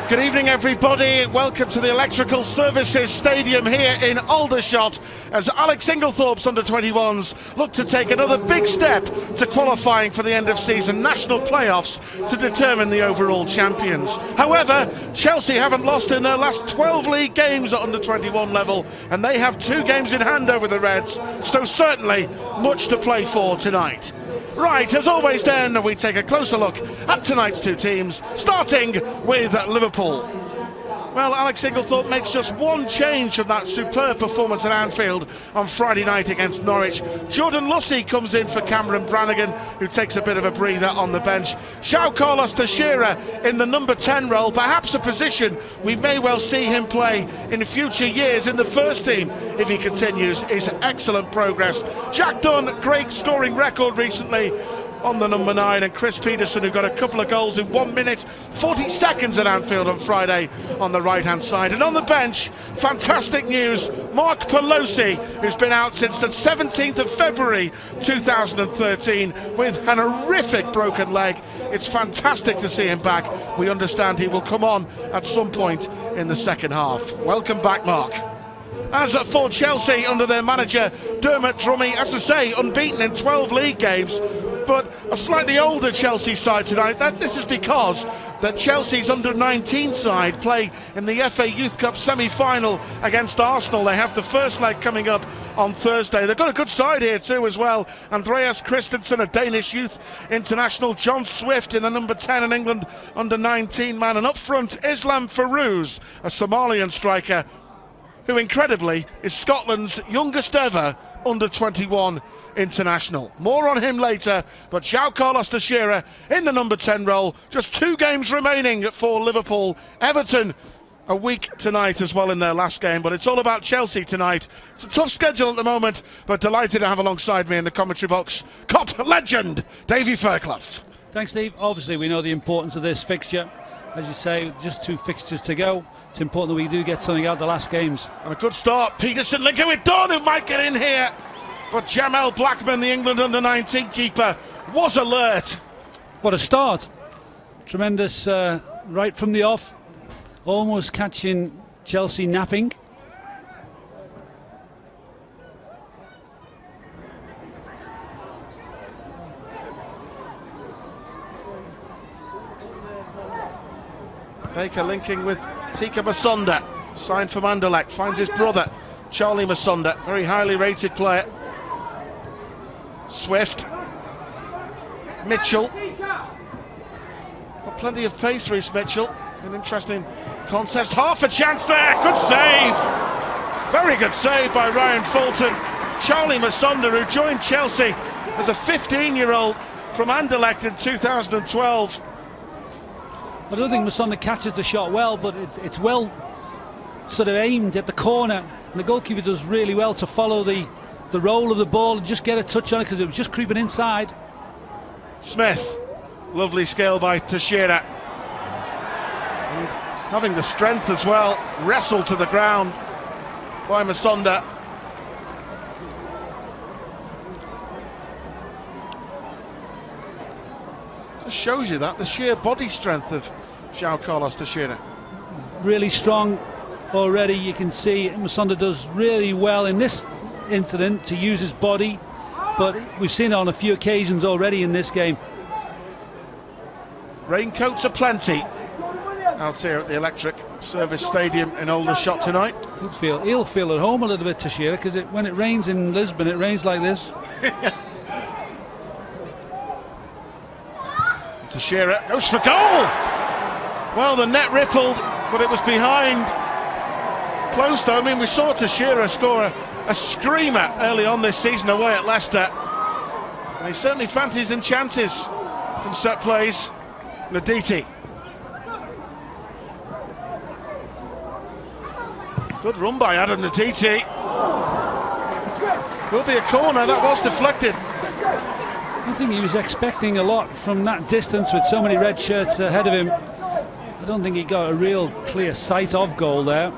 Good evening, everybody. Welcome to the Electrical Services Stadium here in Aldershot as Alex Inglethorpe's under-21s look to take another big step to qualifying for the end-of-season national playoffs to determine the overall champions. However, Chelsea haven't lost in their last 12 league games at under-21 level, and they have 2 games in hand over the Reds, so certainly much to play for tonight. Right, as always then, we take a closer look at tonight's 2 teams, starting with Liverpool. Well, Alex Inglethorpe makes just one change from that superb performance at Anfield on Friday night against Norwich. Jordan Lussey comes in for Cameron Brannigan, who takes a bit of a breather on the bench. João Carlos Teixeira in the number 10 role, perhaps a position we may well see him play in future years in the first team if he continues his excellent progress. Jack Dunn, great scoring record recently on the number 9, and Chris Peterson, who got a couple of goals in 1 minute 40 seconds at Anfield on Friday on the right hand side. And on the bench, fantastic news, Mark Pelosi, who's been out since the 17th of February 2013 with an horrific broken leg. It's fantastic to see him back. We understand he will come on at some point in the second half. Welcome back, Mark. As for Chelsea under their manager Dermot Drummy, as I say, unbeaten in 12 league games, but a slightly older Chelsea side tonight. This is because that Chelsea's under-19 side play in the FA Youth Cup semi-final against Arsenal. They have the first leg coming up on Thursday. They've got a good side here too as well. Andreas Christensen, a Danish youth international. John Swift in the number 10 in England under-19 man. And up front, Islam Farouz, a Somalian striker, who incredibly is Scotland's youngest ever under-21 international. More on him later, but João Carlos Teixeira in the number 10 role. Just 2 games remaining for Liverpool. Everton a week tonight as well in their last game, but it's all about Chelsea tonight. It's a tough schedule at the moment, but delighted to have alongside me in the commentary box Cop legend Davy Fairclough. Thanks, Steve. Obviously we know the importance of this fixture. As you say, just 2 fixtures to go. It's important that we do get something out of the last games. And a good start, Peterson linking with Dunn, who might get in here. But Jamel Blackman, the England under-19 keeper, was alert. What a start. Tremendous right from the off. Almost catching Chelsea napping. Baker linking with Tika Masonda, signed from Anderlecht, finds his brother Charlie Masonda, very highly rated player. Swift, Mitchell, got plenty of pace, Reece Mitchell. An interesting contest, half a chance there, good save, very good save by Ryan Fulton. Charlie Masonda, who joined Chelsea as a 15-year-old from Anderlecht in 2012. I don't think Masonda catches the shot well, but it's well sort of aimed at the corner, and the goalkeeper does really well to follow the roll of the ball and just get a touch on it because it was just creeping inside. Smith, lovely skill by Teixeira, and having the strength as well, wrestled to the ground by Masonda. Just shows you that, the sheer body strength of João Carlos Teixeira. Really strong already. You can see Masonda does really well in this incident to use his body, but we've seen it on a few occasions already in this game. Raincoats aplenty out here at the Electric Service Stadium in Aldershot tonight. He'll feel at home a little bit, Teixeira, because when it rains in Lisbon, it rains like this. Teixeira goes for goal. Well, the net rippled, but it was behind. Close though. I mean, we saw Teixeira score a screamer early on this season away at Leicester, and he certainly fancies and chances from set plays. Ndidi, good run by Adam Ndidi. Will be a corner. That was deflected. I think he was expecting a lot from that distance with so many red shirts ahead of him. I don't think he got a real clear sight of goal there.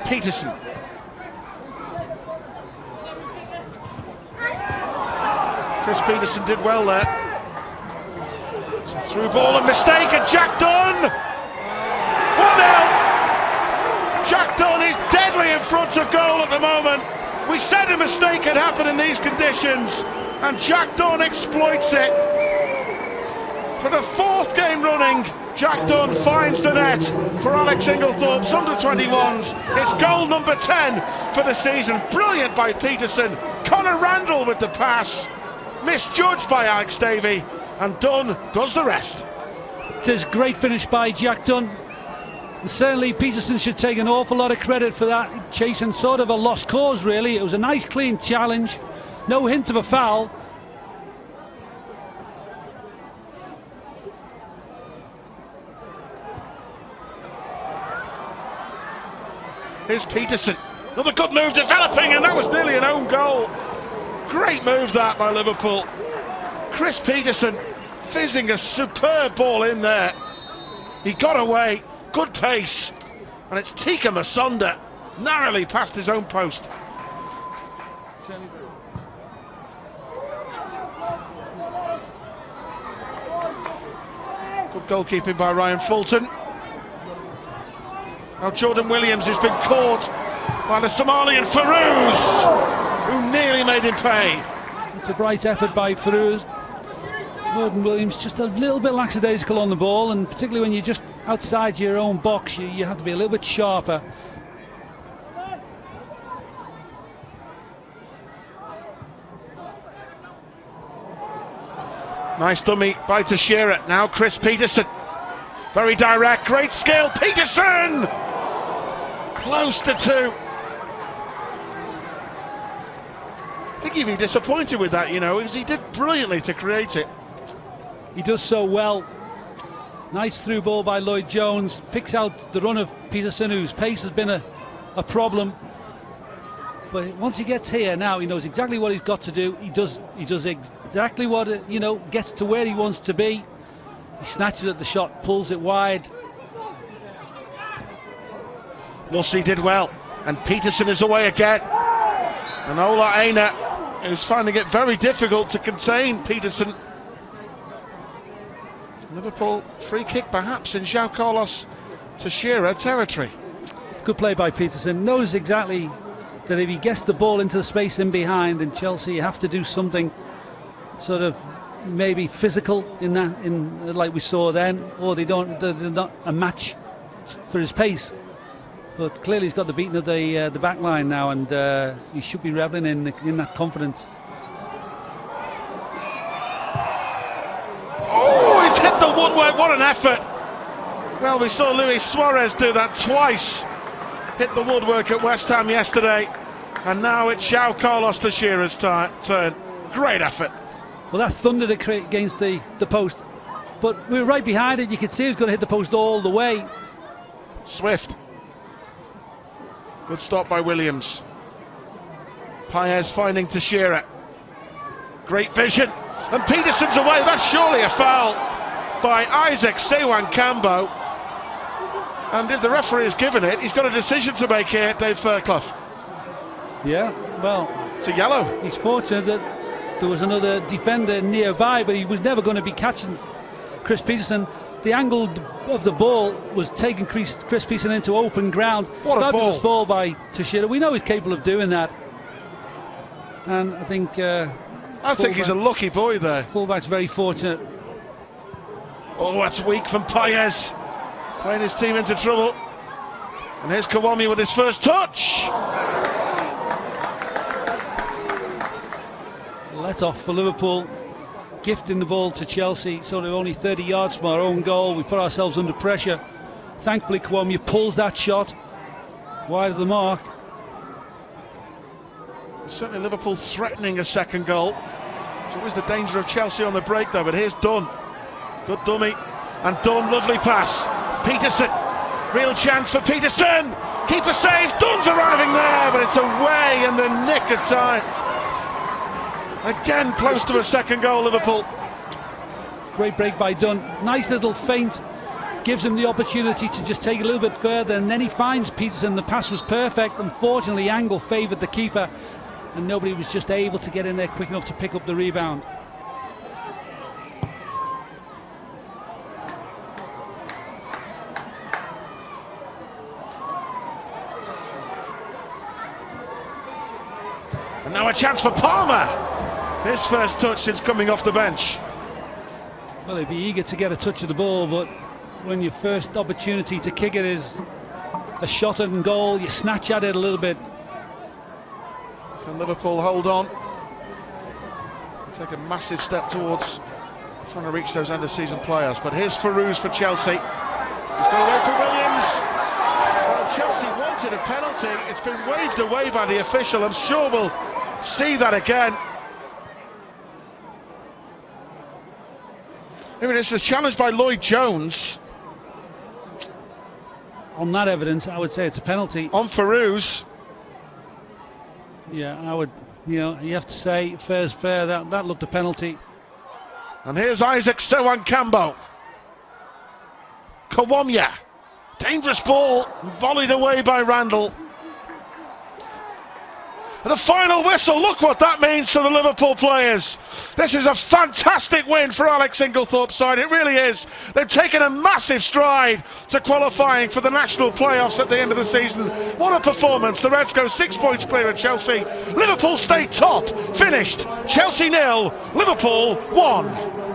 Peterson. Chris Peterson did well there. It's a through ball, a mistake, and Jack Dunn! nearly in front of goal at the moment. We said a mistake had happened in these conditions, and Jack Dunn exploits it. For the 4th game running, Jack Dunn finds the net for Alex Inglethorpe's under-21s. It's goal number 10 for the season. Brilliant by Peterson. Conor Randall with the pass. Misjudged by Alex Davey, and Dunn does the rest. It is a great finish by Jack Dunn. And certainly Peterson should take an awful lot of credit for that, chasing sort of a lost cause really. It was a nice clean challenge, no hint of a foul. Here's Peterson, another good move developing, and that was nearly an own goal. Great move that by Liverpool. Chris Peterson fizzing a superb ball in there. He got away, good pace, and it's Tika Masonda narrowly past his own post. Good goalkeeping by Ryan Fulton. Now Jordan Williams has been caught by the Somalian Farouz, who nearly made him pay. It's a bright effort by Farouz. Jordan Williams just a little bit lackadaisical on the ball, and particularly when you're just outside your own box, you have to be a little bit sharper. Nice dummy by Teixeira. Now Chris Peterson. Very direct, great skill. Peterson! Close to 2. I think he'd be disappointed with that, you know, because he did brilliantly to create it. He does so well. Nice through ball by Lloyd Jones. Picks out the run of Peterson, whose pace has been a problem. But once he gets here now, he knows exactly what he's got to do. He does exactly what, you know, gets to where he wants to be. He snatches at the shot, pulls it wide. Lucy did well, and Peterson is away again. And Ola Aina is finding it very difficult to contain Peterson. Liverpool free kick perhaps in João Carlos Teixeira territory. Good play by Peterson. Knows exactly that if he gets the ball into the space in behind, in Chelsea you have to do something sort of maybe physical in that, in like we saw then, or they're not a match for his pace. But clearly he's got the beating of the back line now, and he should be reveling in that confidence. Oh, he's hit the woodwork, what an effort! Well, we saw Luis Suarez do that twice. Hit the woodwork at West Ham yesterday, and now it's João Carlos Teixeira's turn. Great effort. Well, that thundered against the post, but we were right behind it. You could see he was going to hit the post all the way. Swift. Good stop by Williams. Paez finding Teixeira. Great vision. And Peterson's away. That's surely a foul by Isaac Sewan-Cambo. And if the referee has given it, he's got a decision to make here, Dave Fairclough. Yeah, well, it's a yellow. He's fortunate that there was another defender nearby, but he was never going to be catching Chris Peterson. The angle of the ball was taking Chris Peterson into open ground. What a fabulous ball by Teixeira. We know he's capable of doing that. And I think he's a lucky boy there. Fullback's very fortunate. Oh, that's weak from Paez. Playing his team into trouble. And here's Kawami with his first touch. Let off for Liverpool. Gifting the ball to Chelsea, sort of only 30 yards from our own goal. We put ourselves under pressure. Thankfully, Kawami pulls that shot wide of the mark. Certainly Liverpool threatening a second goal. There's always the danger of Chelsea on the break though, but here's Dunn. Good dummy. And Dunn, lovely pass. Peterson, real chance for Peterson. Keeper save, Dunn's arriving there, but it's away in the nick of time. Again, close to a second goal, Liverpool. Great break by Dunn. Nice little feint. Gives him the opportunity to just take a little bit further, and then he finds Peterson. The pass was perfect. Unfortunately, the angle favoured the keeper, and nobody was just able to get in there quick enough to pick up the rebound. Now a chance for Palmer. His first touch since coming off the bench. Well, he'd be eager to get a touch of the ball, but when your first opportunity to kick it is a shot and goal, you snatch at it a little bit. Can Liverpool hold on? Take a massive step towards trying to reach those end-of-season players. But here's Farouz for Chelsea. He's got away for Williams. Well, Chelsea wanted a penalty. It's been waved away by the official. I'm sure we'll see that again. Here it is, a challenge by Lloyd Jones. On that evidence, I would say it's a penalty. On Farouz. Yeah, I would, you have to say, fair's fair, that looked a penalty. And here's Isaac Sewan-Kambo. Kawamya. Dangerous ball, volleyed away by Randall. The final whistle, look what that means to the Liverpool players. This is a fantastic win for Alex Inglethorpe's side, it really is. They've taken a massive stride to qualifying for the national playoffs at the end of the season. What a performance, the Reds go 6 points clear of Chelsea. Liverpool stay top, finished Chelsea 0, Liverpool 1.